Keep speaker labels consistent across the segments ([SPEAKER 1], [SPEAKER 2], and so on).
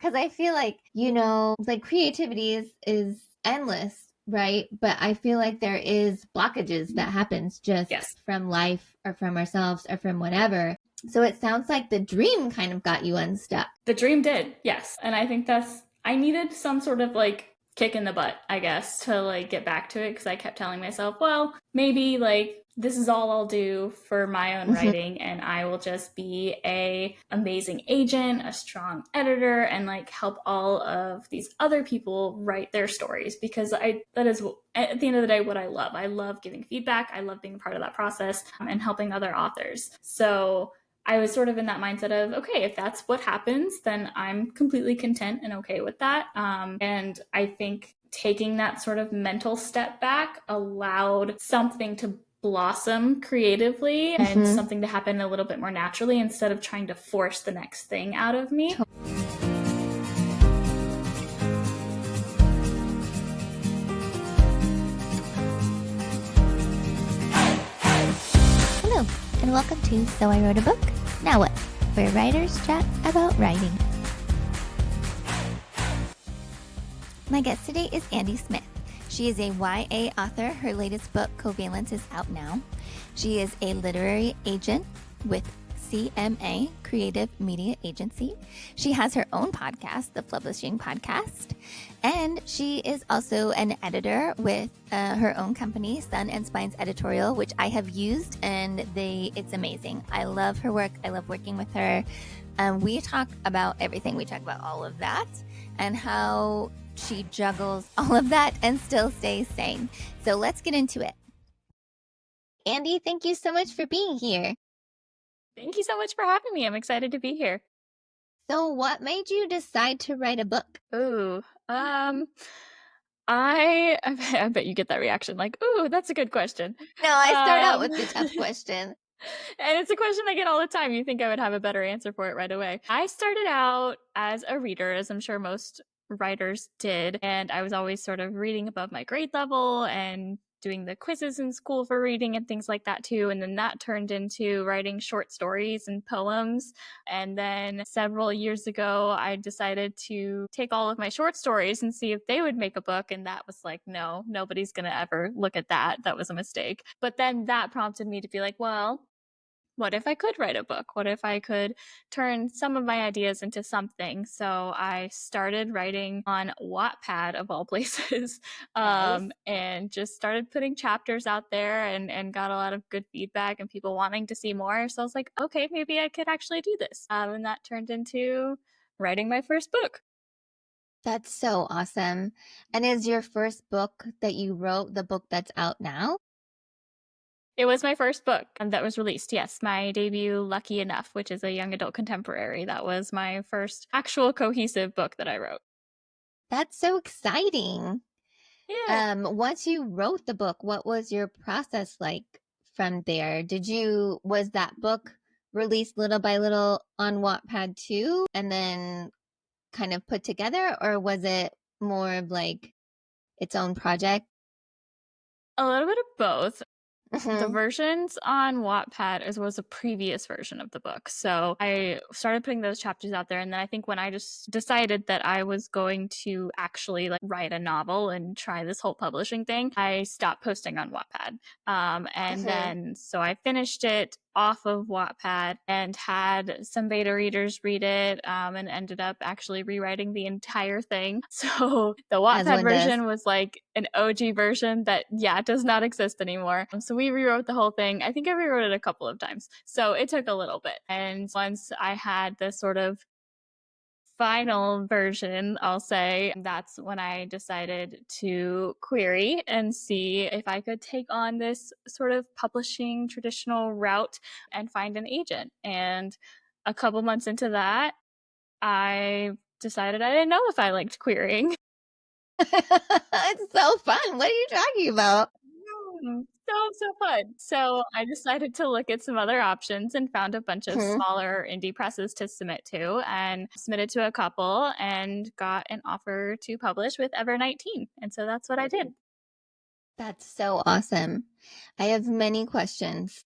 [SPEAKER 1] Because I feel like, like creativity is endless, right? But I feel like there is blockages that happens just
[SPEAKER 2] Yes.
[SPEAKER 1] from life or from ourselves or from whatever. So it sounds like the dream kind of got you unstuck.
[SPEAKER 2] The dream did, yes. And I think I needed some sort of like kick in the butt, I guess, to like get back to it because I kept telling myself, well, maybe like this is all I'll do for my own
[SPEAKER 1] Mhm.
[SPEAKER 2] writing and I will just be a amazing agent, a strong editor and like help all of these other people write their stories because that is at the end of the day what I love. I love giving feedback. I love being part of that process and helping other authors. So I was sort of in that mindset of, okay, if that's what happens, then I'm completely content and okay with that. And I think taking that sort of mental step back allowed something to blossom creatively and something to happen a little bit more naturally instead of trying to force the next thing out of me.
[SPEAKER 1] Hello, and welcome to So I Wrote a Book, Now What? Where writers chat about writing. My guest today is Andie Smith. She is a YA author. Her latest book, Covalence, is out now. She is a literary agent with CMA, Creative Media Agency. She has her own podcast, the Publishing Podcast, and she is also an editor with her own company, Sun and Spines Editorial, which I have used, and it's amazing. I love her work. I love working with her. We talk about everything. We talk about all of that and how she juggles all of that and still stays sane. So let's get into it. Andie, thank you so much for being here.
[SPEAKER 2] Thank you so much for having me. I'm excited to be here.
[SPEAKER 1] So what made you decide to write a book?
[SPEAKER 2] Ooh, I bet you get that reaction like, ooh, that's a good question.
[SPEAKER 1] No, I start out with the tough question.
[SPEAKER 2] And it's a question I get all the time. You think I would have a better answer for it right away. I started out as a reader, as I'm sure most writers did, and I was always sort of reading above my grade level and doing the quizzes in school for reading and things like that too. And then that turned into writing short stories and poems. And then several years ago, I decided to take all of my short stories and see if they would make a book. And that was like, no, nobody's going to ever look at that. That was a mistake. But then that prompted me to be like, well, what if I could write a book? What if I could turn some of my ideas into something? So I started writing on Wattpad of all places,
[SPEAKER 1] Nice.
[SPEAKER 2] and just started putting chapters out there and got a lot of good feedback and people wanting to see more. So I was like, okay, maybe I could actually do this. And that turned into writing my first book.
[SPEAKER 1] That's so awesome. And is your first book that you wrote the book that's out now?
[SPEAKER 2] It was my first book that was released. Yes, my debut, Lucky Enough, which is a young adult contemporary. That was my first actual cohesive book that I wrote.
[SPEAKER 1] That's so exciting.
[SPEAKER 2] Yeah.
[SPEAKER 1] Once you wrote the book, what was your process like from there? Was that book released little by little on Wattpad too, and then kind of put together, or was it more of like its own project?
[SPEAKER 2] A little bit of both. The
[SPEAKER 1] Mhm.
[SPEAKER 2] versions on Wattpad was a previous version of the book. So I started putting those chapters out there. And then I think when I just decided that I was going to actually like write a novel and try this whole publishing thing, I stopped posting on Wattpad. And
[SPEAKER 1] Mhm.
[SPEAKER 2] then so I finished it off of Wattpad and had some beta readers read it, and ended up actually rewriting the entire thing. So the
[SPEAKER 1] As
[SPEAKER 2] Wattpad
[SPEAKER 1] one does.
[SPEAKER 2] version was like an OG version that, yeah, does not exist anymore. So we rewrote the whole thing. I think I rewrote it a couple of times. So it took a little bit. And once I had the sort of final version, I'll say, that's when I decided to query and see if I could take on this sort of publishing traditional route and find an agent. And a couple months into that, I decided I didn't know if I liked querying.
[SPEAKER 1] It's so fun. What are you talking about?
[SPEAKER 2] So fun. So I decided to look at some other options and found a bunch of
[SPEAKER 1] Mhm.
[SPEAKER 2] smaller indie presses to submit to and submitted to a couple and got an offer to publish with Ever 19. And so that's what I did.
[SPEAKER 1] That's so awesome. I have many questions.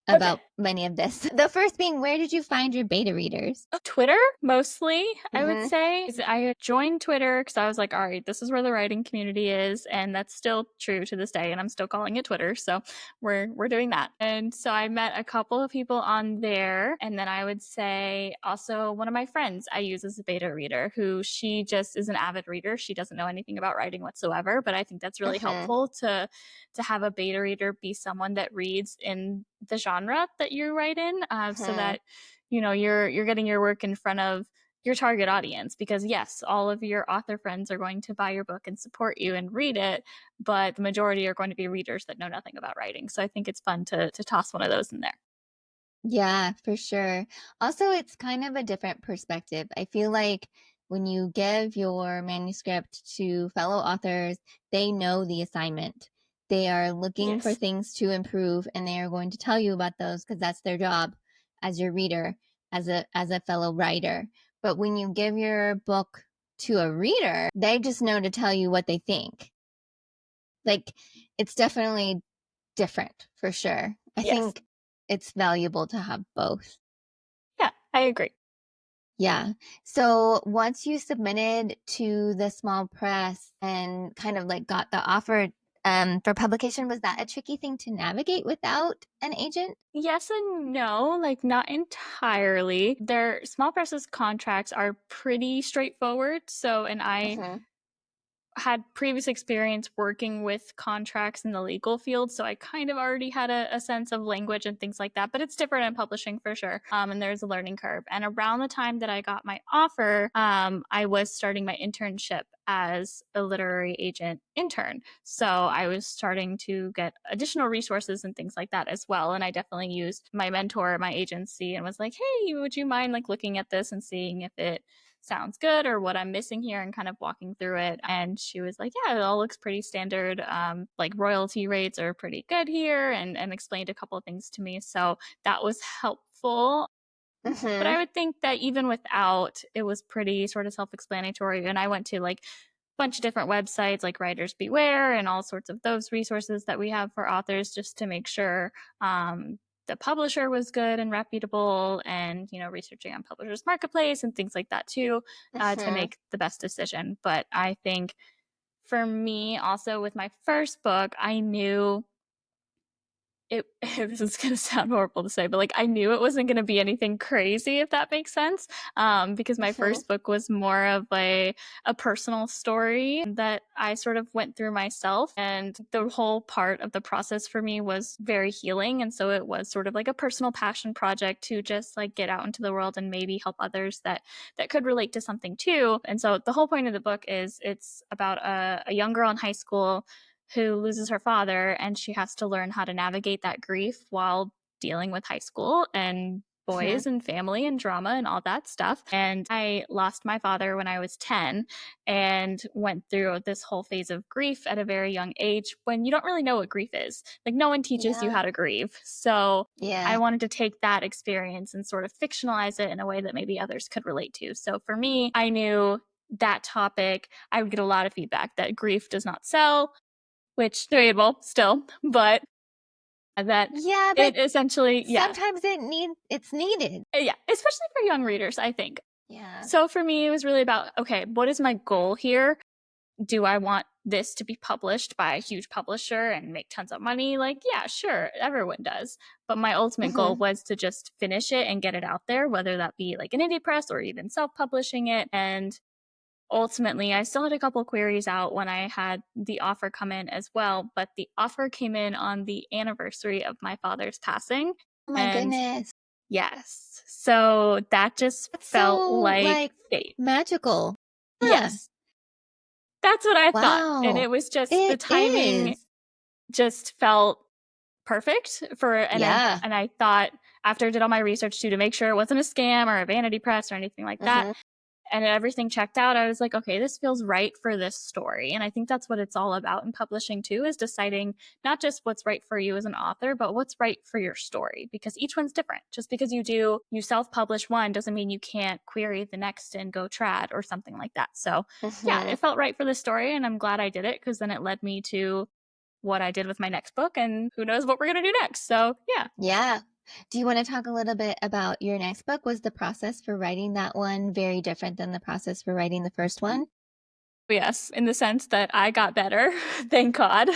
[SPEAKER 1] about many of this. The first being, where did you find your beta readers?
[SPEAKER 2] Twitter, mostly, I would
[SPEAKER 1] Mhm.
[SPEAKER 2] say. 'Cause I joined Twitter because I was like, all right, this is where the writing community is, and that's still true to this day, and I'm still calling it Twitter, so we're doing that. And so I met a couple of people on there, and then I would say also one of my friends I use as a beta reader, who she just is an avid reader. She doesn't know anything about writing whatsoever, but I think that's really helpful to have a beta reader be someone that reads in the genre that you write in, so that you're getting your work in front of your target audience, because yes, all of your author friends are going to buy your book and support you and read it, but the majority are going to be readers that know nothing about writing. So I think it's fun to toss one of those in there.
[SPEAKER 1] Yeah, for sure. Also, it's kind of a different perspective. I feel like when you give your manuscript to fellow authors, they know the assignment. They are looking for
[SPEAKER 2] Yes.
[SPEAKER 1] things to improve, and they are going to tell you about those because that's their job as your reader, as a fellow writer. But when you give your book to a reader, they just know to tell you what they think. Like, it's definitely different for sure. I
[SPEAKER 2] Yes.
[SPEAKER 1] think it's valuable to have both.
[SPEAKER 2] Yeah, I agree.
[SPEAKER 1] Yeah. So once you submitted to the small press and kind of like got the offer for publication, was that a tricky thing to navigate without an agent?
[SPEAKER 2] Yes and no, like not entirely. Their small presses contracts are pretty straightforward. So, and I
[SPEAKER 1] Mm-hmm.
[SPEAKER 2] had previous experience working with contracts in the legal field, so I kind of already had a sense of language and things like that. But it's different in publishing for sure, and there's a learning curve. And around the time that I got my offer, I was starting my internship as a literary agent intern, so I was starting to get additional resources and things like that as well. And I definitely used my mentor, my agency, and was like, hey, would you mind like looking at this and seeing if it sounds good or what I'm missing here, and kind of walking through it. And she was like, yeah, it all looks pretty standard. Like royalty rates are pretty good here, and explained a couple of things to me. So that was helpful. But I
[SPEAKER 1] Mm-hmm.
[SPEAKER 2] would think that even without, it was pretty sort of self-explanatory. And I went to like bunch of different websites like Writers Beware and all sorts of those resources that we have for authors, just to make sure the publisher was good and reputable, and researching on Publishers Marketplace and things like that too, to
[SPEAKER 1] Mm-hmm.
[SPEAKER 2] make the best decision. But I think for me, also with my first book, I knew it this is going to sound horrible to say, but like I knew it wasn't going to be anything crazy, if that makes sense, because my
[SPEAKER 1] Mm-hmm.
[SPEAKER 2] first book was more of a personal story that I sort of went through myself, and the whole part of the process for me was very healing. And so it was sort of like a personal passion project to just like get out into the world and maybe help others that could relate to something too. And so the whole point of the book is it's about a young girl in high school who loses her father, and she has to learn how to navigate that grief while dealing with high school and
[SPEAKER 1] Mm-hmm.
[SPEAKER 2] boys and family and drama and all that stuff. And I lost my father when I was 10 and went through this whole phase of grief at a very young age, when you don't really know what grief is. Like no one teaches you
[SPEAKER 1] Yeah.
[SPEAKER 2] how to grieve. So I
[SPEAKER 1] Yeah.
[SPEAKER 2] wanted to take that experience and sort of fictionalize it in a way that maybe others could relate to. So for me, I knew that topic, I would get a lot of feedback that grief does not sell, which debatable still, but that
[SPEAKER 1] Yeah, but
[SPEAKER 2] it essentially, yeah.
[SPEAKER 1] sometimes it's needed.
[SPEAKER 2] Yeah, especially for young readers, I think.
[SPEAKER 1] Yeah.
[SPEAKER 2] So for me, it was really about, okay, what is my goal here? Do I want this to be published by a huge publisher and make tons of money? Like, yeah, sure, everyone does. But my ultimate goal
[SPEAKER 1] Mm-hmm.
[SPEAKER 2] was to just finish it and get it out there, whether that be like an indie press or even self-publishing it. And ultimately, I still had a couple queries out when I had the offer come in as well, but the offer came in on the anniversary of my father's passing.
[SPEAKER 1] Oh my
[SPEAKER 2] And
[SPEAKER 1] goodness.
[SPEAKER 2] yes, so that just
[SPEAKER 1] That's
[SPEAKER 2] felt
[SPEAKER 1] so
[SPEAKER 2] like
[SPEAKER 1] like
[SPEAKER 2] fate.
[SPEAKER 1] magical. Huh.
[SPEAKER 2] Yes, that's what I thought. And
[SPEAKER 1] Wow.
[SPEAKER 2] it was just the
[SPEAKER 1] It
[SPEAKER 2] timing
[SPEAKER 1] is.
[SPEAKER 2] just felt perfect for,
[SPEAKER 1] Yeah.
[SPEAKER 2] and I thought, after I did all my research too to make sure it wasn't a scam or a vanity press or anything like that,
[SPEAKER 1] Mm-hmm.
[SPEAKER 2] and everything checked out, I was like, okay, this feels right for this story. And I think that's what it's all about in publishing too, is deciding not just what's right for you as an author, but what's right for your story, because each one's different. Just because you self-publish one doesn't mean you can't query the next and go trad or something like that. So yeah,
[SPEAKER 1] Mm-hmm.
[SPEAKER 2] it felt right for the story, and I'm glad I did it, because then it led me to what I did with my next book, and who knows what we're going to do next. So yeah.
[SPEAKER 1] Yeah. Do you want to talk a little bit about your next book? Was the process for writing that one very different than the process for writing the first one?
[SPEAKER 2] Yes, in the sense that I got better, thank God.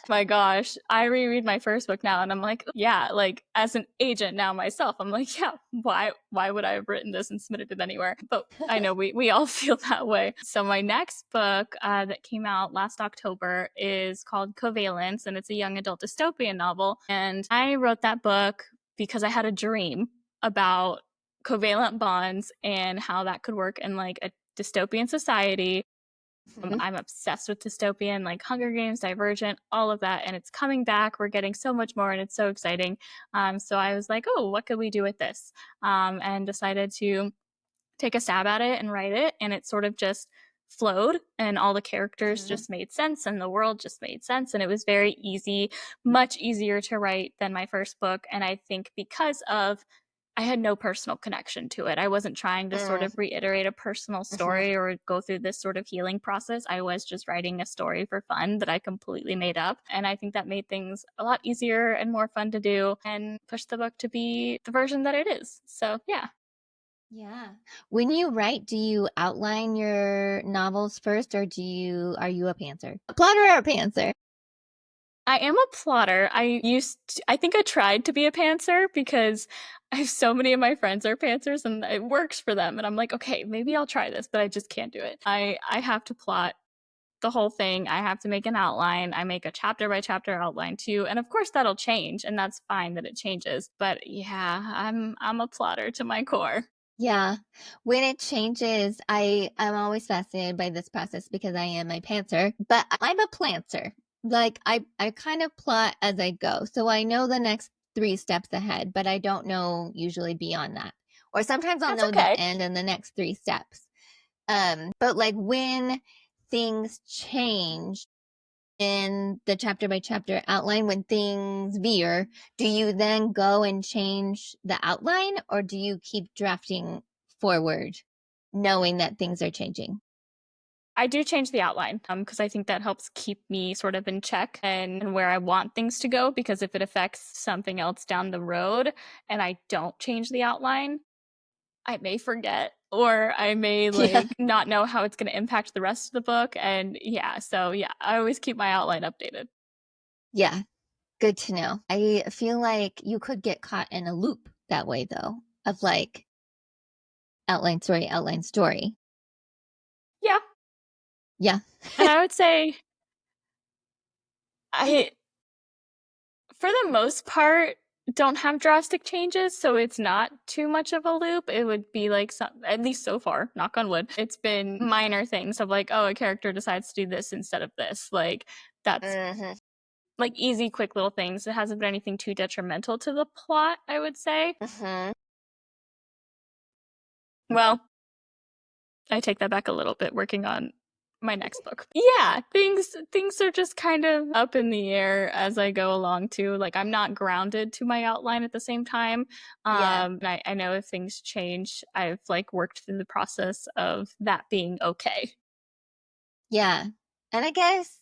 [SPEAKER 2] My gosh, I reread my first book now and I'm like, yeah, like as an agent now myself, I'm like, yeah, why would I have written this and submitted it anywhere? But I know we all feel that way. So my next book that came out last October is called Covalence, and it's a young adult dystopian novel. And I wrote that book because I had a dream about covalent bonds and how that could work in like a dystopian society. I'm obsessed with dystopian, like Hunger Games, Divergent, all of that, and it's coming back. We're getting so much more, and it's so exciting. So I was like, oh, what could we do with this? And decided to take a stab at it and write it, and it sort of just flowed, and all the characters just made sense, and the world just made sense, and it was very easy, much easier to write than my first book. And I think because of I had no personal connection to it. I wasn't trying to sort of reiterate a personal story or go through this sort of healing process. I was just writing a story for fun that I completely made up. And I think that made things a lot easier and more fun to do and pushed the book to be the version that it is. So, yeah.
[SPEAKER 1] Yeah. When you write, do you outline your novels first, or are you a pantser? A plotter or a pantser?
[SPEAKER 2] I am a plotter. I think I tried to be a pantser because I have so many of my friends are pantsers and it works for them. And I'm like, okay, maybe I'll try this, but I just can't do it. I have to plot the whole thing. I have to make an outline. I make a chapter by chapter outline too. And of course that'll change, and that's fine that it changes. But yeah, I'm a plotter to my core.
[SPEAKER 1] Yeah. When it changes, I'm always fascinated by this process because I am a pantser, but I'm a planter. Like I kind of plot as I go. So I know the next three steps ahead, but I don't know usually beyond that. Or sometimes I'll
[SPEAKER 2] That's
[SPEAKER 1] know the
[SPEAKER 2] okay.
[SPEAKER 1] end and the next three steps. But like when things change in the chapter by chapter outline, when things veer, do you then go and change the outline, or do you keep drafting forward knowing that things are changing?
[SPEAKER 2] I do change the outline because I think that helps keep me sort of in check and where I want things to go. Because if it affects something else down the road and I don't change the outline, I may forget or I may
[SPEAKER 1] Yeah.
[SPEAKER 2] like not know how it's going to impact the rest of the book. And yeah, so yeah, I always keep my outline updated.
[SPEAKER 1] Yeah. Good to know. I feel like you could get caught in a loop that way, though, of like outline story, outline story.
[SPEAKER 2] Yeah.
[SPEAKER 1] Yeah.
[SPEAKER 2] And I would say I, for the most part, don't have drastic changes, so it's not too much of a loop. It would be like some, at least so far, knock on wood, it's been minor things of like, oh, a character decides to do this instead of this. Like that's
[SPEAKER 1] Mm-hmm.
[SPEAKER 2] like easy, quick little things. It hasn't been anything too detrimental to the plot, I would say.
[SPEAKER 1] Mm-hmm.
[SPEAKER 2] Well, I take that back a little bit working on my next book. Yeah, things are just kind of up in the air as I go along too. Like I'm not grounded to my outline at the same time.
[SPEAKER 1] Yeah.
[SPEAKER 2] I know if things change, I've like worked through the process of that being okay.
[SPEAKER 1] Yeah. And I guess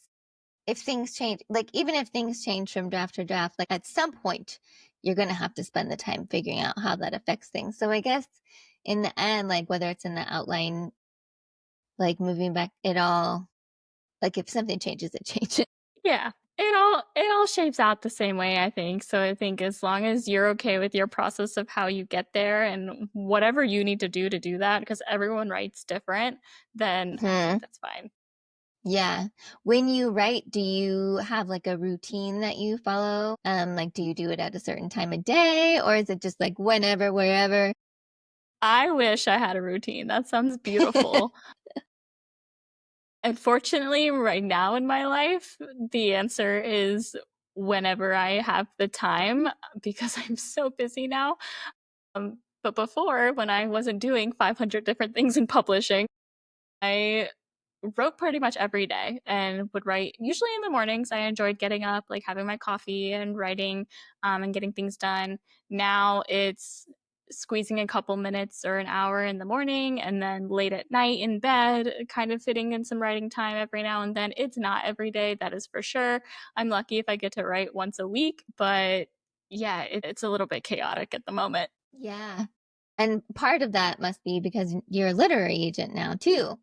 [SPEAKER 1] if things change, like even if things change from draft to draft, like at some point, you're going to have to spend the time figuring out how that affects things. So I guess in the end, like whether it's in the outline, like moving back, it all, like if something changes, it changes.
[SPEAKER 2] Yeah. It all shapes out the same way, I think. So I think as long as you're okay with your process of how you get there and whatever you need to do that, because everyone writes different, then I think
[SPEAKER 1] Hmm.
[SPEAKER 2] that's fine.
[SPEAKER 1] Yeah. When you write, do you have like a routine that you follow? Like do you do it at a certain time of day, or is it just like whenever, wherever?
[SPEAKER 2] I wish I had a routine. That sounds beautiful. Unfortunately, right now in my life, the answer is whenever I have the time because I'm so busy now. But before, when I wasn't doing 500 different things in publishing, I wrote pretty much every day and would write usually in the mornings. I enjoyed getting up, like having my coffee and writing and getting things done. Now it's squeezing a couple minutes or an hour in the morning and then late at night in bed, kind of fitting in some writing time every now and then. It's not every day, that is for sure. I'm lucky if I get to write once a week, but yeah, it's a little bit chaotic at the moment.
[SPEAKER 1] Yeah. And part of that must be because you're a literary agent now too.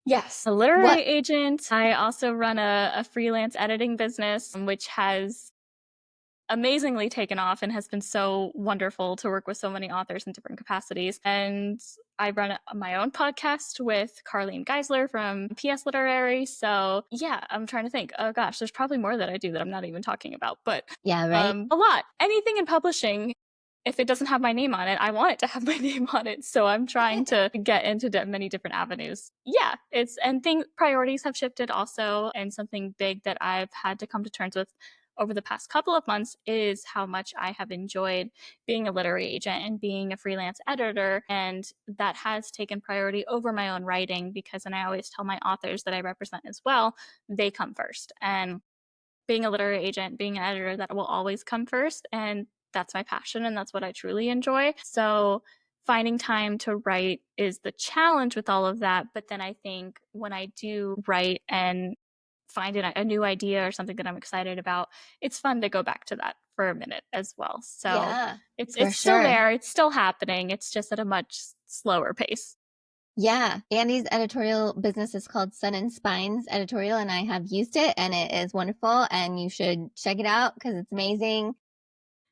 [SPEAKER 2] Yes, a literary
[SPEAKER 1] What?
[SPEAKER 2] agent. I also run a freelance editing business, which has amazingly taken off and has been so wonderful to work with so many authors in different capacities. And I run my own podcast with Carleen Geisler from PS Literary. So yeah, I'm trying to think. Oh gosh, there's probably more that I do that I'm not even talking about, but
[SPEAKER 1] Yeah, right?
[SPEAKER 2] a lot. Anything in publishing, if it doesn't have my name on it, I want it to have my name on it. So I'm trying to get into many different avenues. Yeah, priorities have shifted also. And something big that I've had to come to terms with over the past couple of months is how much I have enjoyed being a literary agent and being a freelance editor. And that has taken priority over my own writing because, and I always tell my authors that I represent as well, they come first. And being a literary agent, being an editor, that will always come first. And that's my passion and that's what I truly enjoy. So finding time to write is the challenge with all of that. But then I think when I do write and find a new idea or something that I'm excited about, it's fun to go back to that for a minute as well. So
[SPEAKER 1] Yeah,
[SPEAKER 2] it's
[SPEAKER 1] for
[SPEAKER 2] still
[SPEAKER 1] sure.
[SPEAKER 2] there, it's still happening. It's just at a much slower pace.
[SPEAKER 1] Yeah, Andie's editorial business is called Sun and Spines Editorial, and I have used it, and it is wonderful, and you should check it out because it's amazing.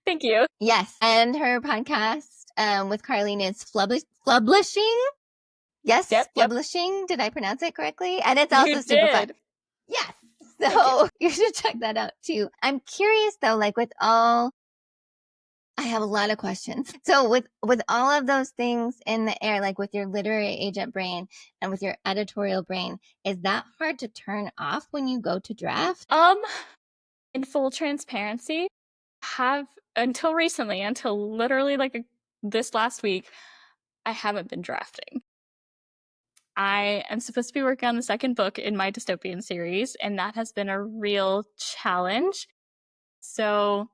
[SPEAKER 2] Thank you.
[SPEAKER 1] Yes, and her podcast with Carleen is Flublishing. Yes,
[SPEAKER 2] Yep.
[SPEAKER 1] Flublishing. Did I pronounce it correctly? And it's
[SPEAKER 2] You
[SPEAKER 1] also super fun.
[SPEAKER 2] did.
[SPEAKER 1] Yes,
[SPEAKER 2] Thank you.
[SPEAKER 1] so you should check that out too. I'm curious though, like with all I have a lot of questions. So with all of those things in the air, like with your literary agent brain and with your editorial brain, is that hard to turn off when you go to draft?
[SPEAKER 2] In full transparency, have until recently, until literally this last week, I haven't been drafting. I am supposed to be working on the second book in my dystopian series, and that has been a real challenge. So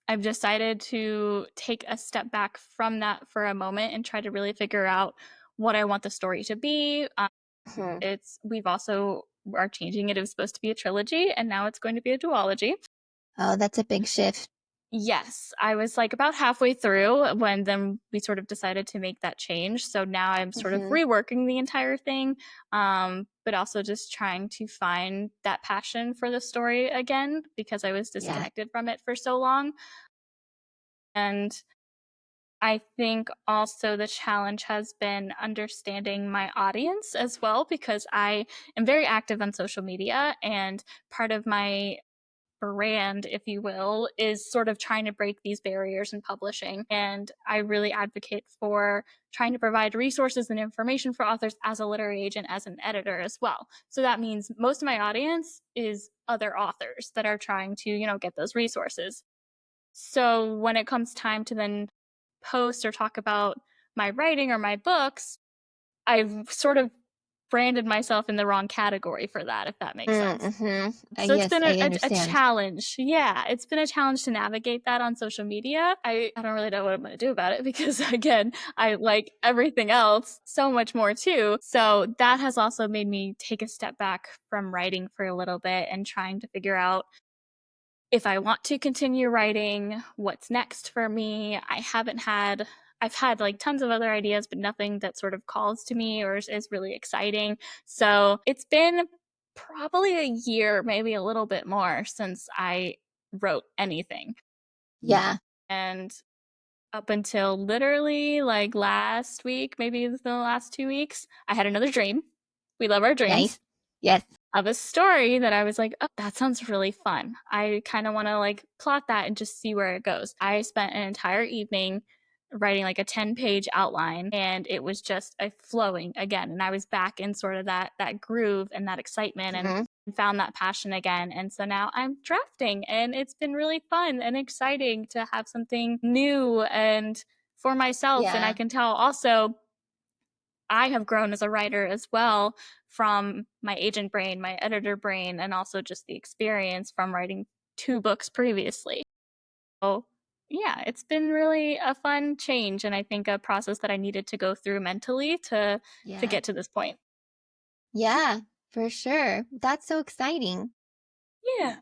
[SPEAKER 2] I've decided to take a step back from that for a moment and try to really figure out what I want the story to be. We've also are changing it. It was supposed to be a trilogy, and now it's going to be a duology.
[SPEAKER 1] Oh, that's a big shift.
[SPEAKER 2] Yes, I was like about halfway through when then we sort of decided to make that change. So now I'm sort of reworking the entire thing, but also just trying to find that passion for the story again because I was disconnected from it for so long. And I think also the challenge has been understanding my audience as well because I am very active on social media and part of my brand, if you will, is sort of trying to break these barriers in publishing. And I really advocate for trying to provide resources and information for authors as a literary agent, as an editor as well. So that means most of my audience is other authors that are trying to, get those resources. So when it comes time to then post or talk about my writing or my books, I've sort of branded myself in the wrong category for that, if that makes sense. So it's
[SPEAKER 1] Yes,
[SPEAKER 2] been
[SPEAKER 1] I
[SPEAKER 2] a
[SPEAKER 1] understand.
[SPEAKER 2] challenge. Yeah, it's been a challenge to navigate that on social media. I don't really know what I'm going to do about it because, again, I like everything else so much more too. So that has also made me take a step back from writing for a little bit and trying to figure out if I want to continue writing, what's next for me. I've had like tons of other ideas, but nothing that sort of calls to me or is really exciting. So it's been probably a year, maybe a little bit more since I wrote anything.
[SPEAKER 1] Yeah.
[SPEAKER 2] And up until literally like last week, maybe the last 2 weeks, I had another dream. We love our dreams.
[SPEAKER 1] Nice. Yes.
[SPEAKER 2] Of a story that I was like, oh, that sounds really fun. I kind of want to like plot that and just see where it goes. I spent an entire evening writing like a 10-page outline and it was just a flowing again. And I was back in sort of that groove and that excitement and found that passion again. And so now I'm drafting and it's been really fun and exciting to have something new and for myself. And I can tell also I have grown as a writer as well from my agent brain, my editor brain, and also just the experience from writing 2 books previously. So, yeah, it's been really a fun change and I think a process that I needed to go through mentally to get to this point.
[SPEAKER 1] Yeah, for sure. That's so exciting.
[SPEAKER 2] Yeah.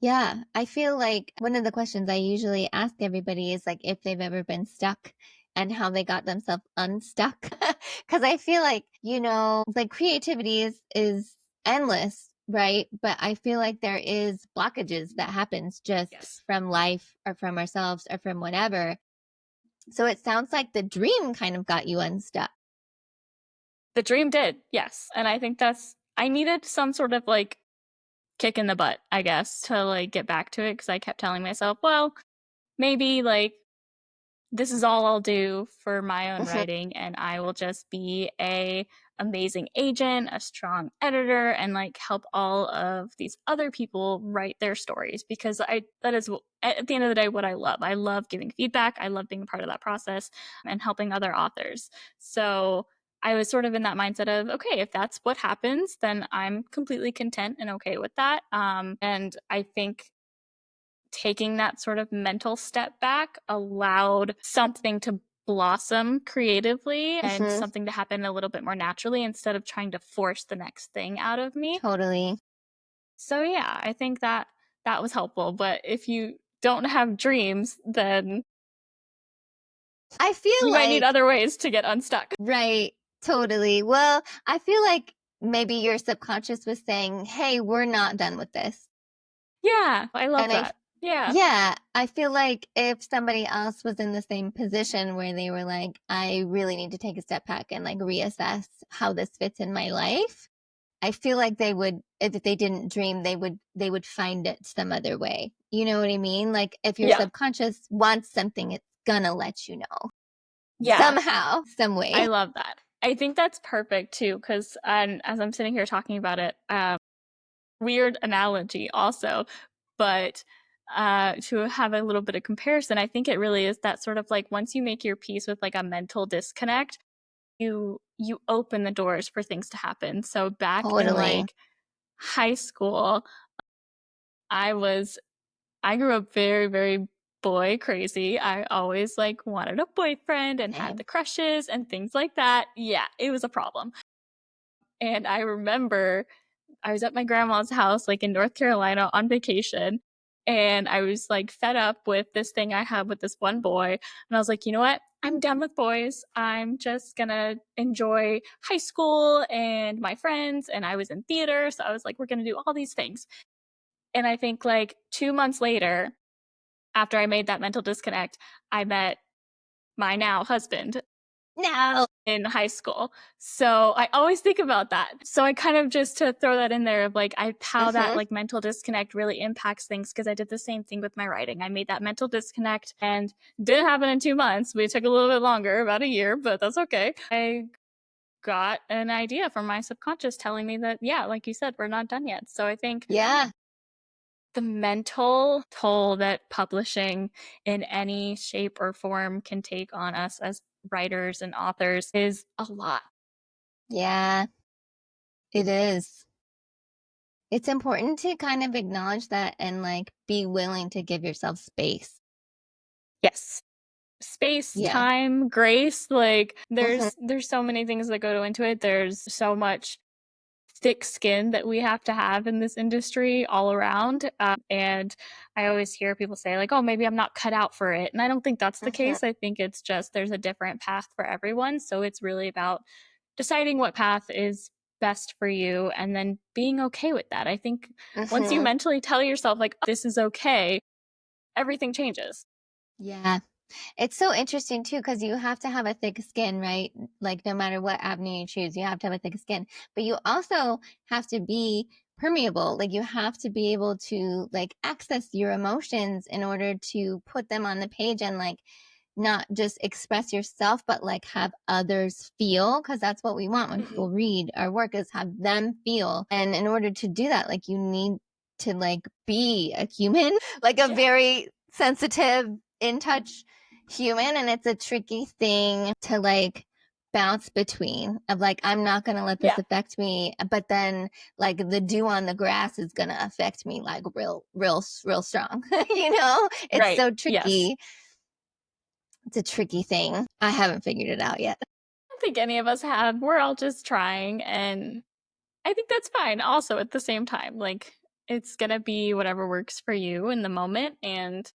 [SPEAKER 1] Yeah, I feel like one of the questions I usually ask everybody is like if they've ever been stuck and how they got themselves unstuck. Because I feel like, like creativity is endless, right? But I feel like there is blockages that happens just
[SPEAKER 2] Yes.
[SPEAKER 1] from life or from ourselves or from whatever. So it sounds like the dream kind of got you unstuck.
[SPEAKER 2] The dream did, yes. And I think I needed some sort of like kick in the butt, I guess, to like get back to it because I kept telling myself, well, maybe like this is all I'll do for my own
[SPEAKER 1] Mhm.
[SPEAKER 2] writing, and I will just be a amazing agent, a strong editor, and like help all of these other people write their stories because that is at the end of the day what I love. I love giving feedback. I love being a part of that process and helping other authors. So I was sort of in that mindset of, okay, if that's what happens, then I'm completely content and okay with that. And I think taking that sort of mental step back allowed something to blossom creatively and
[SPEAKER 1] Mhm.
[SPEAKER 2] something to happen a little bit more naturally instead of trying to force the next thing out of me.
[SPEAKER 1] Totally.
[SPEAKER 2] So yeah, I think that was helpful. But if you don't have dreams, then
[SPEAKER 1] I feel
[SPEAKER 2] you might need
[SPEAKER 1] like,
[SPEAKER 2] other ways to get unstuck.
[SPEAKER 1] right, totally. Well, I feel like maybe your subconscious was saying, "Hey, we're not done with this."
[SPEAKER 2] Yeah, I love
[SPEAKER 1] And
[SPEAKER 2] that. Yeah.
[SPEAKER 1] yeah, I feel like if somebody else was in the same position where they were like, "I really need to take a step back and like reassess how this fits in my life," I feel like they would, if they didn't dream, they would find it some other way. You know what I mean? Like if your
[SPEAKER 2] Yeah.
[SPEAKER 1] subconscious wants something, it's gonna let you know
[SPEAKER 2] Yeah.
[SPEAKER 1] somehow, some way.
[SPEAKER 2] I love that. I think that's perfect too, because as I'm sitting here talking about it, weird analogy also, but to have a little bit of comparison, I think it really is that sort of like once you make your peace with like a mental disconnect, you open the doors for things to happen. So back in
[SPEAKER 1] Totally.
[SPEAKER 2] like high school, I grew up very, very boy crazy. I always like wanted a boyfriend and had
[SPEAKER 1] Same.
[SPEAKER 2] the crushes and things like that. Yeah, it was a problem. And I remember I was at my grandma's house, like in North Carolina on vacation. And I was like fed up with this thing I had with this one boy. And I was like, you know what? I'm done with boys. I'm just gonna enjoy high school and my friends. And I was in theater. So I was like, we're gonna do all these things. And I think like 2 months later, after I made that mental disconnect, I met my now husband
[SPEAKER 1] No.
[SPEAKER 2] in high school. So I always think about that. So I kind of just to throw that in there of like how that
[SPEAKER 1] Hmm.
[SPEAKER 2] like mental disconnect really impacts things because I did the same thing with my writing. I made that mental disconnect and didn't happen in 2 months. We took a little bit longer, about a year, but that's okay. I got an idea from my subconscious telling me that yeah, like you said, we're not done yet. So I think
[SPEAKER 1] Yeah.
[SPEAKER 2] the mental toll that publishing in any shape or form can take on us as writers and authors is a lot.
[SPEAKER 1] Yeah, it is. It's important to kind of acknowledge that and like be willing to give yourself space.
[SPEAKER 2] Yes. Space,
[SPEAKER 1] Yeah.
[SPEAKER 2] time, grace, like
[SPEAKER 1] Hmm.
[SPEAKER 2] there's so many things that go into it. There's so much thick skin that we have to have in this industry all around. And I always hear people say, like, oh, maybe I'm not cut out for it. And I don't think that's the
[SPEAKER 1] Hmm.
[SPEAKER 2] case. I think it's just there's a different path for everyone. So it's really about deciding what path is best for you and then being okay with that. I think once you
[SPEAKER 1] Hmm.
[SPEAKER 2] mentally tell yourself, like, this is okay, everything changes.
[SPEAKER 1] Yeah. It's so interesting too, because you have to have a thick skin, right? Like no matter what avenue you choose, you have to have a thick skin. But you also have to be permeable. Like you have to be able to like access your emotions in order to put them on the page and like not just express yourself, but like have others feel. Cause that's what we want when
[SPEAKER 2] Mhm.
[SPEAKER 1] people read our work is have them feel. And in order to do that, like you need to like be a human, like a
[SPEAKER 2] Yeah.
[SPEAKER 1] very sensitive, in touch human. And it's a tricky thing to like bounce between of like, I'm not going to let this
[SPEAKER 2] Yeah.
[SPEAKER 1] affect me. But then like the dew on the grass is going to affect me like real strong. It's
[SPEAKER 2] Right.
[SPEAKER 1] so
[SPEAKER 2] Yes.
[SPEAKER 1] tricky. It's a tricky thing. I haven't figured it out yet.
[SPEAKER 2] I don't think any of us have. We're all just trying. And I think that's fine also at the same time. Like, it's going to be whatever works for you in the moment. And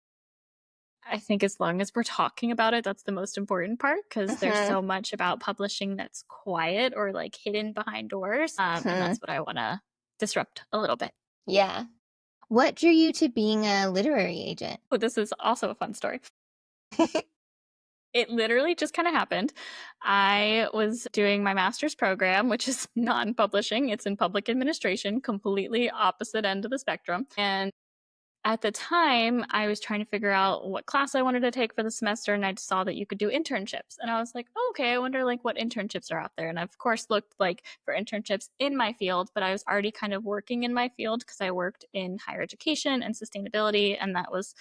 [SPEAKER 2] I think as long as we're talking about it, that's the most important part, because there's so much about publishing that's quiet or like hidden behind doors. And that's what I want to disrupt a little bit.
[SPEAKER 1] Yeah. What drew you to being a literary agent?
[SPEAKER 2] Oh, this is also a fun story. It literally just kind of happened. I was doing my master's program, which is non-publishing. It's in public administration, completely opposite end of the spectrum. And at the time, I was trying to figure out what class I wanted to take for the semester, and I saw that you could do internships. And I was like, oh, okay, I wonder like what internships are out there. And I, of course, looked like for internships in my field, but I was already kind of working in my field because I worked in higher education and sustainability, and that was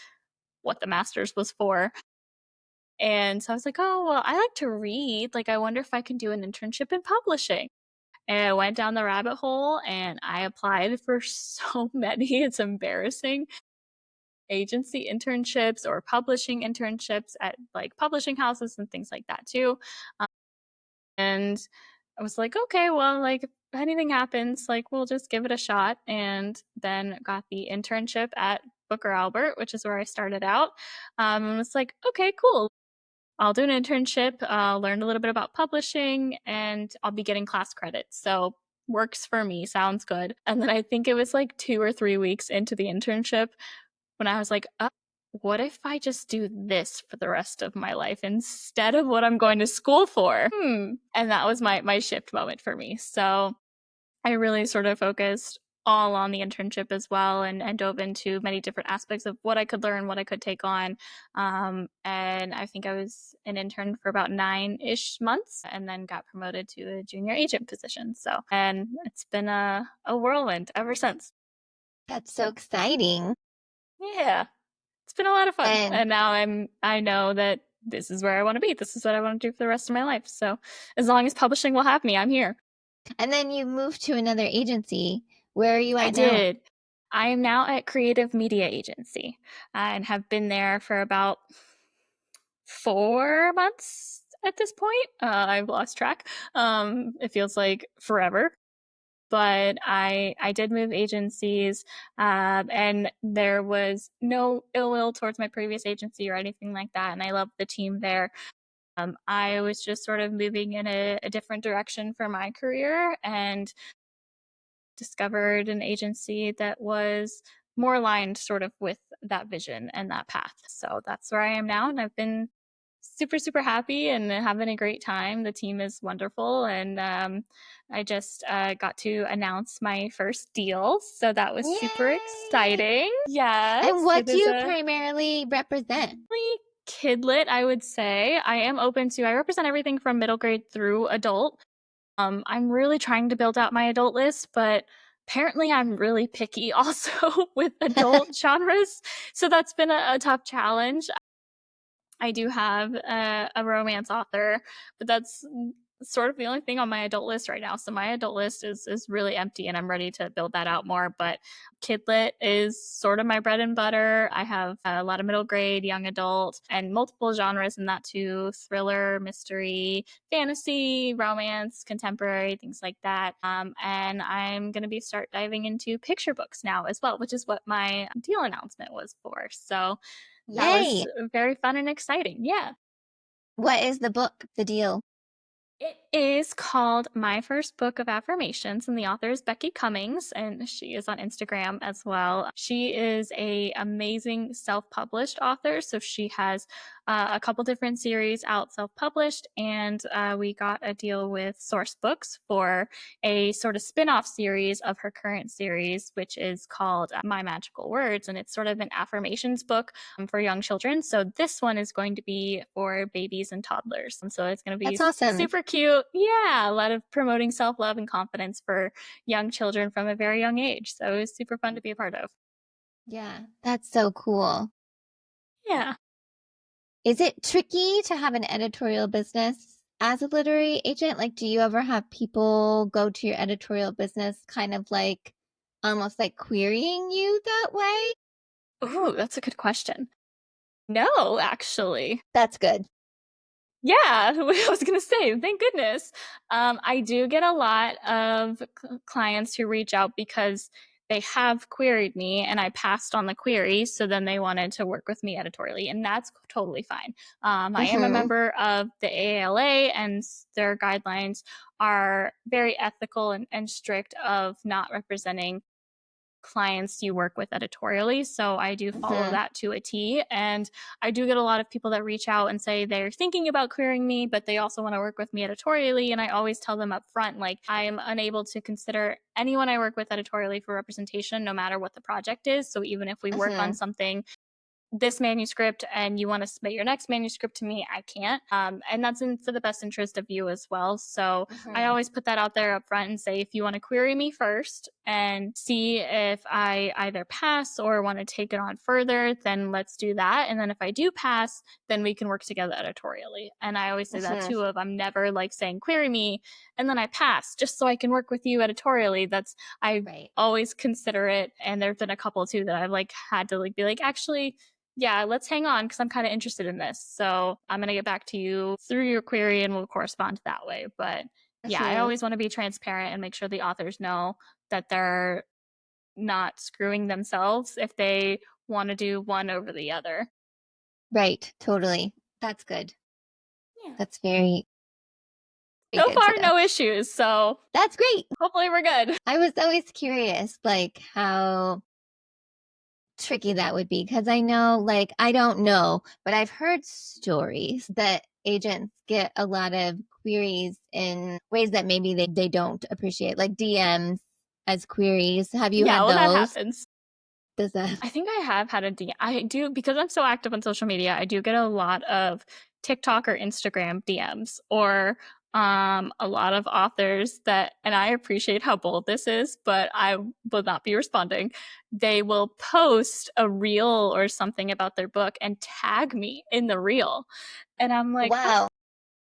[SPEAKER 2] what the master's was for. And so I was like, oh, well, I like to read. Like, I wonder if I can do an internship in publishing. And I went down the rabbit hole and I applied for so many. It's embarrassing. Agency internships or publishing internships at like publishing houses and things like that too. And I was like, okay, well, like if anything happens, like we'll just give it a shot. And then got the internship at Booker Albert, which is where I started out. And was like, okay, cool. I'll do an internship, learn a little bit about publishing, and I'll be getting class credits. So works for me, sounds good. And then I think it was like 2 or 3 weeks into the internship when I was like, what if I just do this for the rest of my life instead of what I'm going to school for? And that was my shift moment for me. So I really sort of focused all on the internship as well, and dove into many different aspects of what I could learn, what I could take on. And I think I was an intern for about 9-ish months and then got promoted to a junior agent position. So, and it's been a whirlwind ever since.
[SPEAKER 1] That's so exciting.
[SPEAKER 2] Yeah, it's been a lot of fun.
[SPEAKER 1] And
[SPEAKER 2] And now I know that this is where I want to be. This is what I want to do for the rest of my life. So as long as publishing will have me, I'm here.
[SPEAKER 1] and then you moved to another agency. Where are you at
[SPEAKER 2] I
[SPEAKER 1] now?
[SPEAKER 2] did. I am now at Creative Media Agency and have been there for about 4 months at this point. I've lost track. It feels like forever. But I did move agencies, and there was no ill will towards my previous agency or anything like that. And I loved the team there. I was just sort of moving in a different direction for my career and discovered an agency that was more aligned sort of with that vision and that path. So that's where I am now. And I've been super, super happy and having a great time. The team is wonderful. And I just got to announce my first deal. So that was super exciting. Yes.
[SPEAKER 1] And what do you primarily represent?
[SPEAKER 2] Kidlit, I would say. I represent everything from middle grade through adult. I'm really trying to build out my adult list, but apparently I'm really picky also with adult genres. So that's been a tough challenge. I do have a romance author, but that's sort of the only thing on my adult list right now. So my adult list is really empty and I'm ready to build that out more. But Kidlit is sort of my bread and butter. I have a lot of middle grade, young adult, and multiple genres in that too: thriller, mystery, fantasy, romance, contemporary, things like that. And I'm going to start diving into picture books now as well, which is what my deal announcement was for. So that was very fun and exciting. Yeah.
[SPEAKER 1] What is the book, the deal?
[SPEAKER 2] It is called My First Book of Affirmations, and the author is Becky Cummings, and she is on Instagram as well. She is a amazing self-published author, so she has a couple different series out self-published, and we got a deal with Source Books for a sort of spin-off series of her current series, which is called My Magical Words, and it's sort of an affirmations book for young children. So this one is going to be for babies and toddlers, and so it's going to be super cute. Yeah, a lot of promoting self-love and confidence for young children from a very young age. So it was super fun to be a part of.
[SPEAKER 1] Yeah, that's so cool.
[SPEAKER 2] Yeah.
[SPEAKER 1] Is it tricky to have an editorial business as a literary agent? Like, do you ever have people go to your editorial business kind of like almost like querying you that way?
[SPEAKER 2] Ooh, that's a good question. No, actually.
[SPEAKER 1] That's good.
[SPEAKER 2] Yeah, I was going to say, thank goodness. I do get a lot of clients who reach out because they have queried me and I passed on the query. So then they wanted to work with me editorially, and that's totally fine. I am a member of the AALA, and their guidelines are very ethical and strict of not representing clients you work with editorially. So I do follow that to a T. And I do get a lot of people that reach out and say they're thinking about querying me, but they also want to work with me editorially. And I always tell them up front, like, I am unable to consider anyone I work with editorially for representation, no matter what the project is. So even if we work on something, this manuscript, and you want to submit your next manuscript to me, I can't. And that's for the best interest of you as well. So I always put that out there up front and say, if you want to query me first and see if I either pass or want to take it on further, then let's do that. And then if I do pass, then we can work together editorially. And I always say that too, I'm never like saying query me and then I pass just so I can work with you editorially. I always consider it. And there've been a couple too that I've like had to like be like, actually, yeah, let's hang on because I'm kind of interested in this. So I'm going to get back to you through your query and we'll correspond that way. But yeah, I always want to be transparent and make sure the authors know that they're not screwing themselves if they want to do one over the other.
[SPEAKER 1] Right. Totally. That's good.
[SPEAKER 2] Yeah.
[SPEAKER 1] That's very
[SPEAKER 2] so far, no issues. So
[SPEAKER 1] that's great.
[SPEAKER 2] Hopefully we're good.
[SPEAKER 1] I was always curious, like, how tricky that would be, because I know, like, I don't know, but I've heard stories that agents get a lot of queries in ways that maybe they don't appreciate, like DMs as queries. Have you had those?
[SPEAKER 2] That happens.
[SPEAKER 1] Does that?
[SPEAKER 2] I think I have had a DM. I do, because I'm so active on social media, I do get a lot of TikTok or Instagram DMs, or a lot of authors that, and I appreciate how bold this is, but I will not be responding. They will post a reel or something about their book and tag me in the reel. And I'm like,
[SPEAKER 1] wow,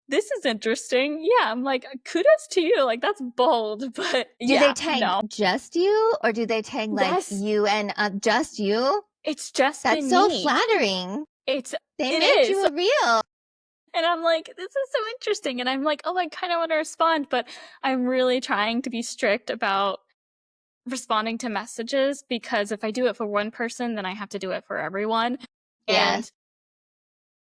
[SPEAKER 2] this is interesting. Yeah, I'm like, kudos to you. Like, that's bold, but
[SPEAKER 1] do they tag just you, or do they tag like you and just you?
[SPEAKER 2] It's just
[SPEAKER 1] that's so me. Flattering. They made you a reel.
[SPEAKER 2] And I'm like, this is so interesting. And I'm like, oh, I kind of want to respond, but I'm really trying to be strict about responding to messages, because if I do it for one person, then I have to do it for everyone. Yeah. And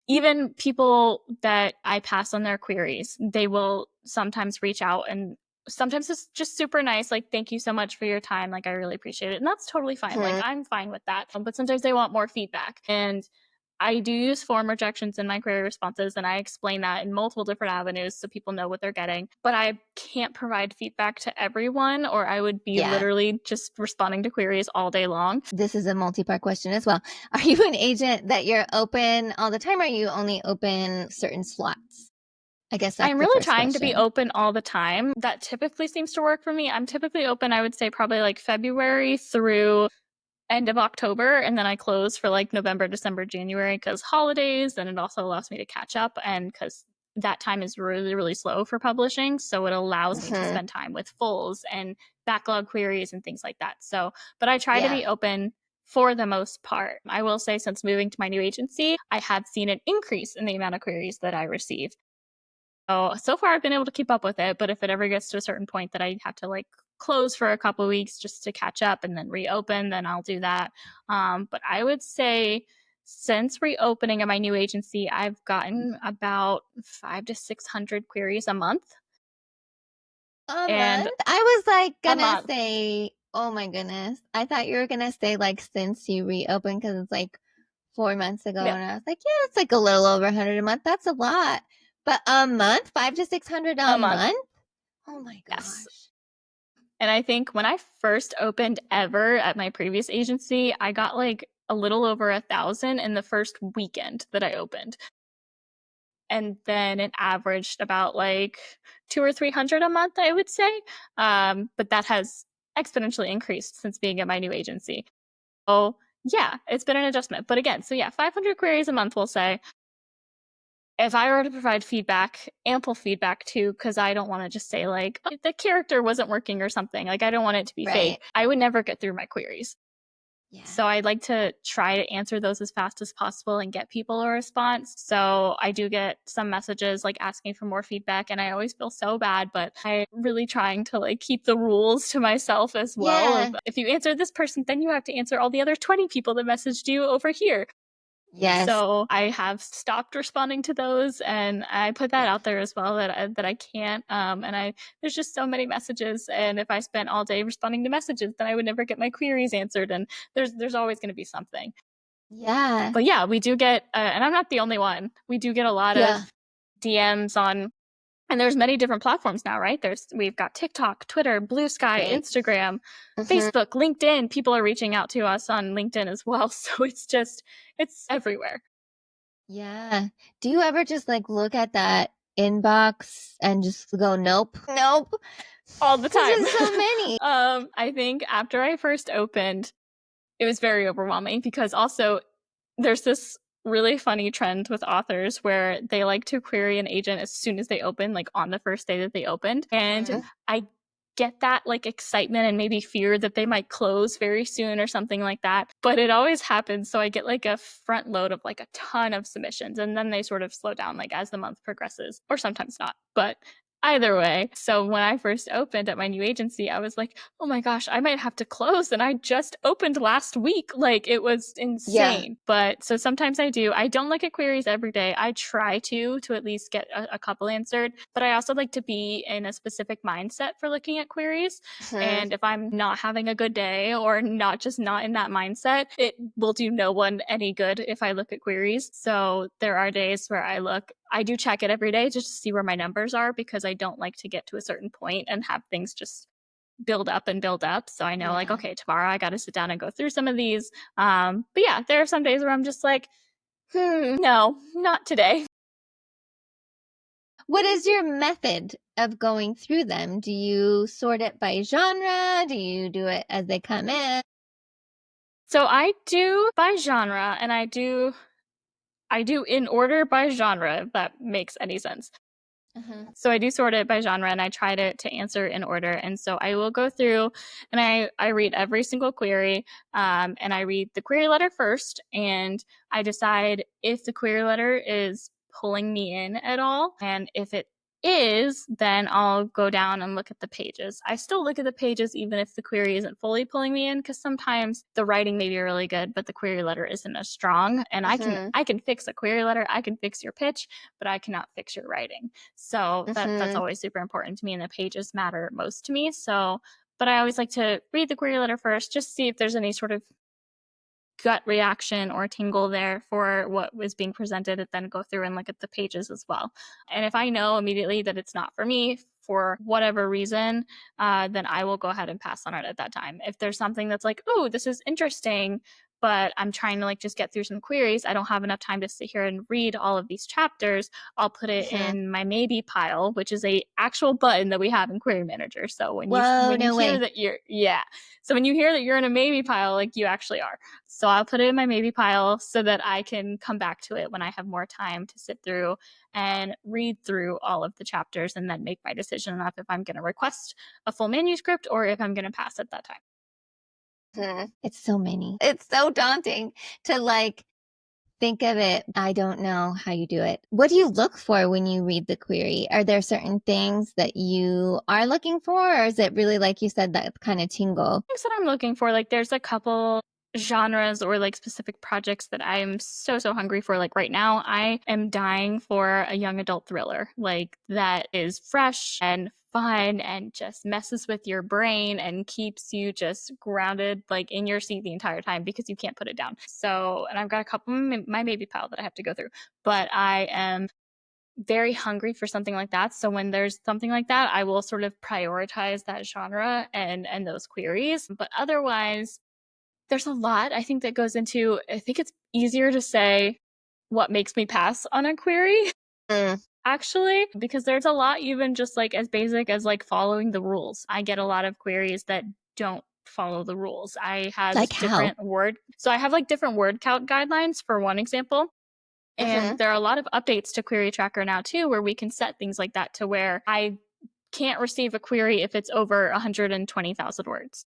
[SPEAKER 2] even people that I pass on their queries, they will sometimes reach out, and sometimes it's just super nice. Like, thank you so much for your time. Like, I really appreciate it. And that's totally fine. Like, I'm fine with that. But sometimes they want more feedback. And I do use form rejections in my query responses, and I explain that in multiple different avenues so people know what they're getting. But I can't provide feedback to everyone, or I would be literally just responding to queries all day long. This is a multi-part question as well. Are you an agent that you're open all the time, or are you only open certain slots? I guess I'm really trying to be open all the time. That typically seems to work for me. I'm typically open, I would say, probably like February through end of October, and then I close for like November, December, January, because holidays, and it also allows me to catch up, and because that time is really, really slow for publishing, so it allows me to spend time with fulls and backlog queries and things like that. So, but I try to be open for the most part. I will say, since moving to my new agency, I have seen an increase in the amount of queries that I receive. So far I've been able to keep up with it, but if it ever gets to a certain point that I have to like close for a couple of weeks just to catch up and then reopen, then I'll do that. But I would say, since reopening at my new agency, I've gotten about 500 to 600 queries a month.
[SPEAKER 1] A month? I was like gonna say, oh my goodness. I thought you were gonna say like since you reopened, because it's like 4 months ago, and I was like, yeah, it's like a little over 100 a month. That's a lot. But a month, 500 to 600 a month? Oh my gosh. Yes. And I think when I first opened ever at my previous agency, I got like a little over 1,000 in the first weekend that I opened. And then it averaged about like 200 or 300 a month, I would say. But that has exponentially increased since being at my new agency. So yeah, it's been an adjustment. But again, so yeah, 500 queries a month, we'll say. If I were to provide feedback, ample feedback too, because I don't want to just say like, oh, the character wasn't working or something. Like, I don't want it to be fake. I would never get through my queries. Yeah.
[SPEAKER 2] So I'd like to try to answer those as fast as possible and get people a response. So I do get some messages like asking for more feedback, and I always feel so bad, but I'm really trying to like keep the rules to myself as well.
[SPEAKER 1] Yeah.
[SPEAKER 2] Of if you answer this person, then you have to answer all the other 20 people that messaged you over here.
[SPEAKER 1] Yes.
[SPEAKER 2] So I have stopped responding to those, and I put that
[SPEAKER 1] Yeah.
[SPEAKER 2] out there as well that I can't. There's just so many messages, and if I spent all day responding to messages, then I would never get my queries answered. And there's always going to be something.
[SPEAKER 1] Yeah.
[SPEAKER 2] But yeah, we do get, and I'm not the only one. We do get a lot of
[SPEAKER 1] Yeah.
[SPEAKER 2] DMs on, and there's many different platforms now, right? We've got TikTok, Twitter, Blue Sky,
[SPEAKER 1] Right.
[SPEAKER 2] Instagram,
[SPEAKER 1] Mhm.
[SPEAKER 2] Facebook, LinkedIn. People are reaching out to us on LinkedIn as well. So it's everywhere.
[SPEAKER 1] Yeah. Do you ever just like look at that inbox and just go, nope, nope?
[SPEAKER 2] All the
[SPEAKER 1] There's
[SPEAKER 2] time.
[SPEAKER 1] just so many.
[SPEAKER 2] I think after I first opened, it was very overwhelming because also there's this really funny trend with authors where they like to query an agent as soon as they open, like on the first day that they opened. And
[SPEAKER 1] Mhm.
[SPEAKER 2] I get that like excitement and maybe fear that they might close very soon or something like that. But it always happens. So I get like a front load of like a ton of submissions, and then they sort of slow down like as the month progresses, or sometimes not. But either way, so when I first opened at my new agency, I was like, oh my gosh, I might have to close. And I just opened last week. Like it was
[SPEAKER 1] Yeah.
[SPEAKER 2] insane. But so sometimes I do. I don't look at queries every day. I try to at least get a couple answered. But I also like to be in a specific mindset for looking at queries.
[SPEAKER 1] Mhm.
[SPEAKER 2] And if I'm not having a good day or not in that mindset, it will do no one any good if I look at queries. So there are days where I do check it every day just to see where my numbers are, because I don't like to get to a certain point and have things just build up and build up. So I know like,
[SPEAKER 1] Yeah.
[SPEAKER 2] okay, tomorrow I got to sit down and go through some of these. But yeah, there are some days where I'm just like, no, not today.
[SPEAKER 1] What is your method of going through them? Do you sort it by genre? Do you do it as they come in?
[SPEAKER 2] So I do by genre, and I do in order by genre, if that makes any sense.
[SPEAKER 1] Uh-huh.
[SPEAKER 2] So I do sort it by genre, and I try to answer in order. And so I will go through and I read every single query, and I read the query letter first, and I decide if the query letter is pulling me in at all. And if it is, then I'll go down and look at the pages. I still look at the pages even if the query isn't fully pulling me in, because sometimes the writing may be really good, but the query letter isn't as strong. And
[SPEAKER 1] Mhm.
[SPEAKER 2] I can fix a query letter, I can fix your pitch, but I cannot fix your writing. So that's
[SPEAKER 1] Mhm.
[SPEAKER 2] always super important to me, and the pages matter most to me. So, but I always like to read the query letter first, just see if there's any sort of gut reaction or tingle there for what was being presented, and then go through and look at the pages as well. And if I know immediately that it's not for me for whatever reason, then I will go ahead and pass on it at that time. If there's something that's like, oh, this is interesting, but I'm trying to like just get through some queries, I don't have enough time to sit here and read all of these chapters, I'll put it
[SPEAKER 1] Mhm.
[SPEAKER 2] in my maybe pile, which is a actual button that we have in Query Manager. So
[SPEAKER 1] Whoa,
[SPEAKER 2] when you
[SPEAKER 1] no
[SPEAKER 2] hear
[SPEAKER 1] way.
[SPEAKER 2] that so when you hear that you're in a maybe pile, like you actually are. So I'll put it in my maybe pile so that I can come back to it when I have more time to sit through and read through all of the chapters, and then make my decision enough if I'm going to request a full manuscript or if I'm going to pass at that time.
[SPEAKER 1] Mhm. It's so many. It's so daunting to like think of it. I don't know how you do it. What do you look for when you read the query? Are there certain things that you are looking for, or is it really, like you said, that kind of tingle?
[SPEAKER 2] Things that I'm looking for, like there's a couple genres or like specific projects that I'm so hungry for. Like right now, I am dying for a young adult thriller, like that is fresh and fun and just messes with your brain and keeps you just grounded like in your seat the entire time because you can't put it down. So, and I've got a couple in my maybe pile that I have to go through, but I am very hungry for something like that. So when there's something like that, I will sort of prioritize that genre and those queries. But otherwise, there's a lot I think that goes into, I think it's easier to say what makes me pass on a query
[SPEAKER 1] Mm.
[SPEAKER 2] actually, because there's a lot even just like as basic as like following the rules. I get a lot of queries that don't follow the rules.
[SPEAKER 1] Like how?
[SPEAKER 2] I have like different word count guidelines for one example. And
[SPEAKER 1] Hmm.
[SPEAKER 2] there are a lot of updates to Query Tracker now too, where we can set things like that to where I can't receive a query if it's over 120,000 words.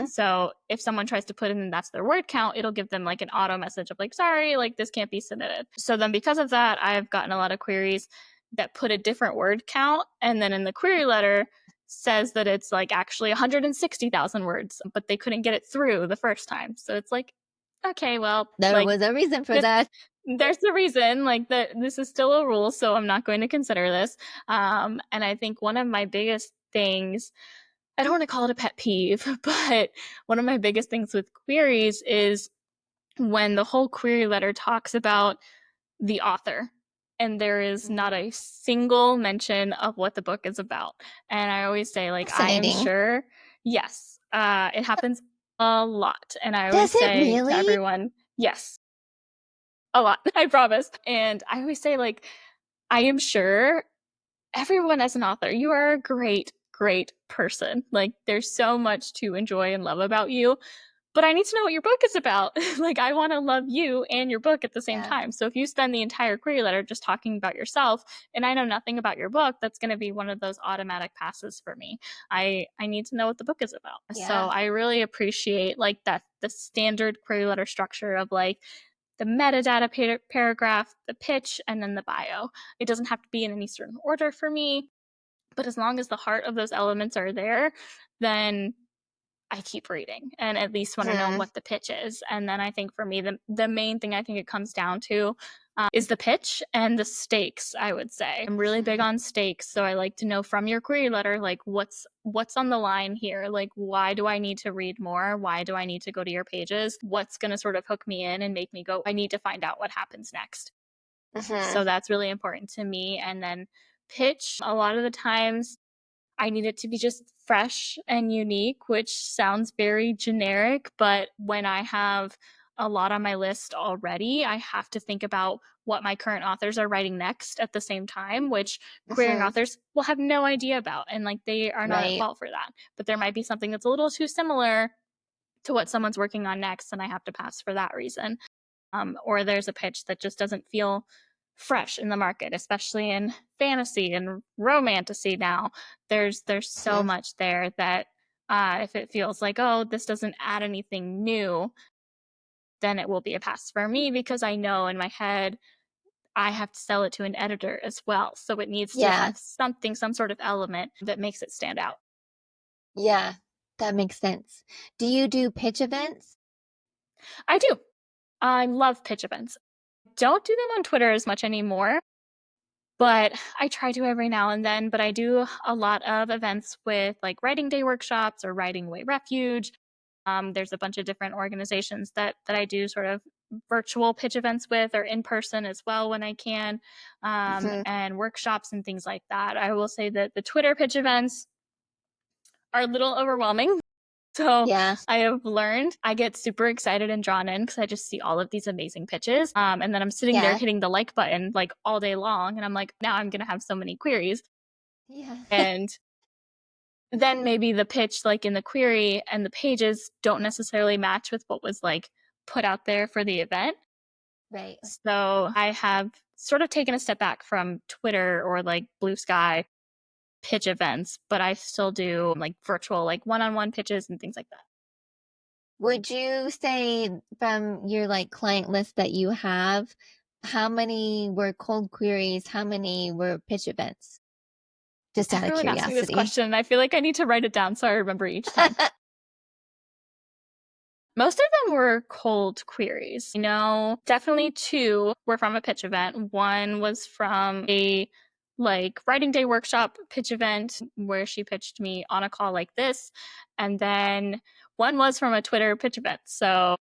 [SPEAKER 2] So if someone tries to put in that's their word count, it'll give them like an auto message of like, sorry, like this can't be submitted. So then because of that, I've gotten a lot of queries that put a different word count. And then in the query letter says that it's like actually 160,000 words, but they couldn't get it through the first time. So it's like, okay, well,
[SPEAKER 1] There
[SPEAKER 2] like
[SPEAKER 1] was a reason for that.
[SPEAKER 2] there's a reason, like that this is still a rule, so I'm not going to consider this. And I think one of my biggest things, I don't want to call it a pet peeve, but one of my biggest things with queries is when the whole query letter talks about the author and there is not a single mention of what the book is about. And I always say, like, I am
[SPEAKER 1] Fascinating.
[SPEAKER 2] sure, yes, it happens a lot. And I always
[SPEAKER 1] Does it
[SPEAKER 2] say to
[SPEAKER 1] really?
[SPEAKER 2] everyone, yes, a lot, I promise. And I always say, like, I am sure everyone as an author, you are a great, great person. Like, there's so much to enjoy and love about you. But I need to know what your book is about. Like, I want to love you and your book at the same time. So if you spend the entire query letter just talking about yourself and I know nothing about your book, that's going to be one of those automatic passes for me. I need to know what the book is about. So I really appreciate like that, the standard query letter structure of like the metadata paragraph, the pitch, and then the bio. It doesn't have to be in any certain order for me, but as long as the heart of those elements are there, then I keep reading and at least want to know what the pitch is. And then I think for me, the main thing I think it comes down to is the pitch and the stakes, I would say. I'm really big on stakes. So I like to know from your query letter, like what's on the line here? Like, why do I need to read more? Why do I need to go to your pages? What's going to sort of hook me in and make me go, I need to find out what happens next. So that's really important to me. And then pitch, a lot of the times I need it to be just fresh and unique, which sounds very generic, but when I have a lot on my list already, I have to think about what my current authors are writing next at the same time, which querying authors will have no idea about. And like they are not at fault for that. But there might be something that's a little too similar to what someone's working on next, and I have to pass for that reason. Or there's a pitch that just doesn't feel fresh in the market, especially in fantasy and romantasy now. There's so much there that if it feels like, oh, this doesn't add anything new, then it will be a pass for me because I know in my head I have to sell it to an editor as well. So it needs to have something, some sort of element that makes it stand out.
[SPEAKER 1] Yeah, that makes sense. Do you do pitch events?
[SPEAKER 2] I do. I love pitch events. Don't do them on Twitter as much anymore, but I try to every now and then. But I do a lot of events with like writing day workshops or Writing Away Refuge. There's a bunch of different organizations that I do sort of virtual pitch events with or in person as well when I can, and workshops and things like that. I will say that the Twitter pitch events are a little overwhelming. So I have learned I get super excited and drawn in because I just see all of these amazing pitches. And then I'm sitting there hitting the like button like all day long. And I'm like, now I'm going to have so many queries. And then maybe the pitch like in the query and the pages don't necessarily match with what was like put out there for the event.
[SPEAKER 1] Right.
[SPEAKER 2] So I have sort of taken a step back from Twitter or like Blue Sky pitch events, but I still do like virtual, like one-on-one pitches and things like that.
[SPEAKER 1] Would you say from your like client list that you have, how many were cold queries? How many were pitch events? Just out of
[SPEAKER 2] Everyone
[SPEAKER 1] curiosity.
[SPEAKER 2] asks me this question. I feel like I need to write it down so I remember each time. Most of them were cold queries. You know, definitely 2 were from a pitch event. One was from a like writing day workshop pitch event where she pitched me on a call like this. And then one was from a Twitter pitch event. So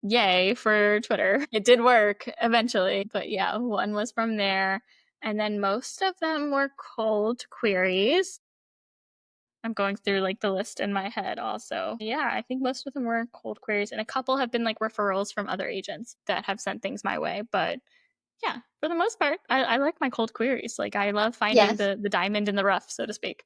[SPEAKER 2] yay for Twitter. It did work eventually. But yeah, one was from there. And then most of them were cold queries. I'm going through like the list in my head also. Yeah, I think most of them were cold queries and a couple have been like referrals from other agents that have sent things my way. But yeah, for the most part, I like my cold queries. Like I love finding the diamond in the rough, so to speak.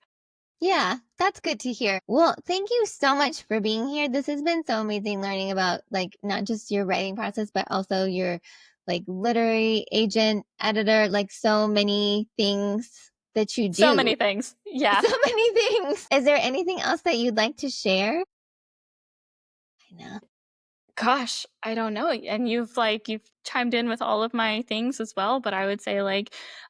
[SPEAKER 1] Yeah, that's good to hear. Well, thank you so much for being here. This has been so amazing learning about like not just your writing process, but also your like literary agent, editor, like so many things that you do.
[SPEAKER 2] So many things. Yeah.
[SPEAKER 1] So many things. Is there anything else that you'd like to share? know.
[SPEAKER 2] Gosh, I don't know. And you've chimed in with all of my things as well, but I would say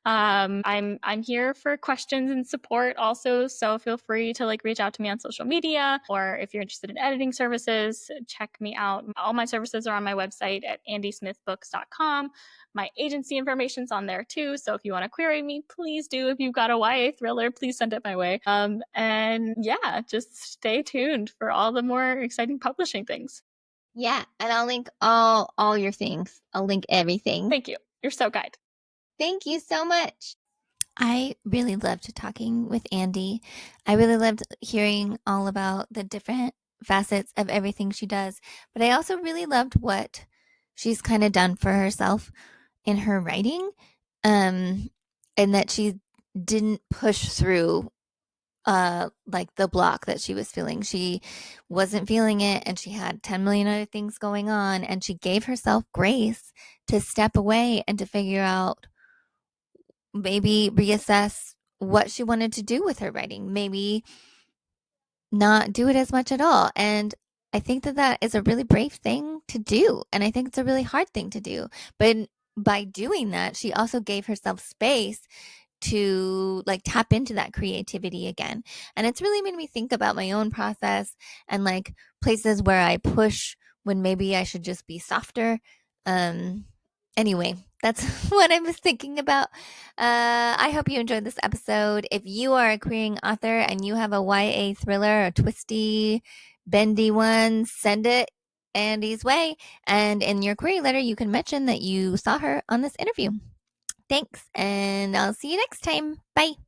[SPEAKER 2] I'm here for questions and support also, so feel free to reach out to me on social media, or if you're interested in editing services, check me out. All my services are on my website at andiesmithbooks.com. My agency information's on there too, so if you want to query me, please do. If you've got a YA thriller, please send it my way. And yeah, just stay tuned for all the more exciting publishing things.
[SPEAKER 1] Yeah, and I'll link all your things. I'll link everything.
[SPEAKER 2] Thank you. You're so kind.
[SPEAKER 1] Thank you so much. I really loved talking with Andie. I really loved hearing all about the different facets of everything she does, but I also really loved what she's kind of done for herself in her writing, and that she didn't push through the block that she was feeling. She wasn't feeling it, and she had 10 million other things going on, and she gave herself grace to step away and to figure out, maybe reassess what she wanted to do with her writing, maybe not do it as much at all. And I think that that is a really brave thing to do, and I think it's a really hard thing to do, but by doing that, she also gave herself space to tap into that creativity again. And it's really made me think about my own process, and places where I push when maybe I should just be softer. Anyway, that's what I was thinking about. I hope you enjoyed this episode. If you are a querying author and you have a YA thriller, a twisty, bendy one, send it Andie's way. And in your query letter, you can mention that you saw her on this interview. Thanks, and I'll see you next time. Bye.